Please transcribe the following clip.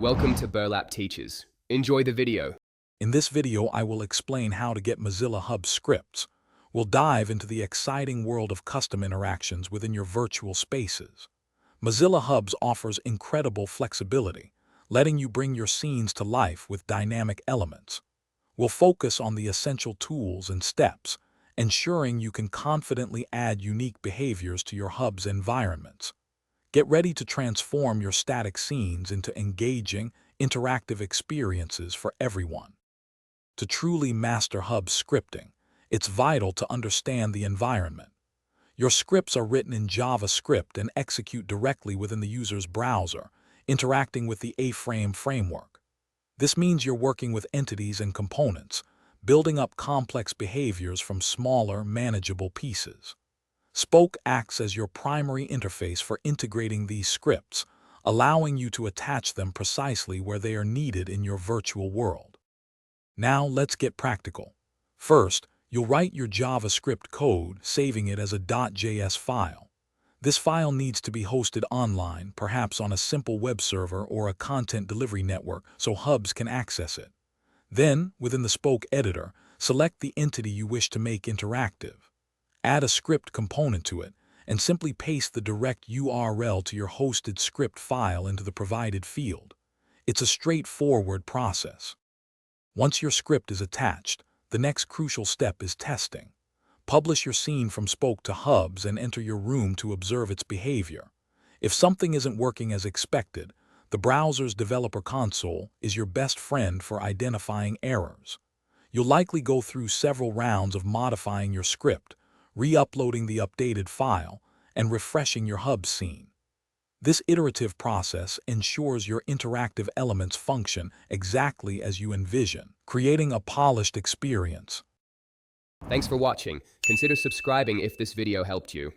Welcome to Burlap Teachers. Enjoy the video. In this video, I will explain how to get Mozilla Hub scripts. We'll dive into the exciting world of custom interactions within your virtual spaces. Mozilla Hubs offers incredible flexibility, letting you bring your scenes to life with dynamic elements. We'll focus on the essential tools and steps, ensuring you can confidently add unique behaviors to your Hub's environments. Get ready to transform your static scenes into engaging, interactive experiences for everyone. To truly master Hub scripting, it's vital to understand the environment. Your scripts are written in JavaScript and execute directly within the user's browser, interacting with the A-Frame framework. This means you're working with entities and components, building up complex behaviors from smaller, manageable pieces. Spoke acts as your primary interface for integrating these scripts, allowing you to attach them precisely where they are needed in your virtual world. Now let's get practical. First, you'll write your JavaScript code, saving it as a .js file. This file needs to be hosted online, perhaps on a simple web server or a content delivery network, so Hubs can access it. Then, within the Spoke editor, select the entity you wish to make interactive. Add a script component to it, and simply paste the direct URL to your hosted script file into the provided field. It's a straightforward process. Once your script is attached, the next crucial step is testing. Publish your scene from Spoke to Hubs and enter your room to observe its behavior. If something isn't working as expected, the browser's developer console is your best friend for identifying errors. You'll likely go through several rounds of modifying your script, re-uploading the updated file, and refreshing your Hub scene. This iterative process ensures your interactive elements function exactly as you envision, creating a polished experience. Thanks for watching. Consider subscribing if this video helped you.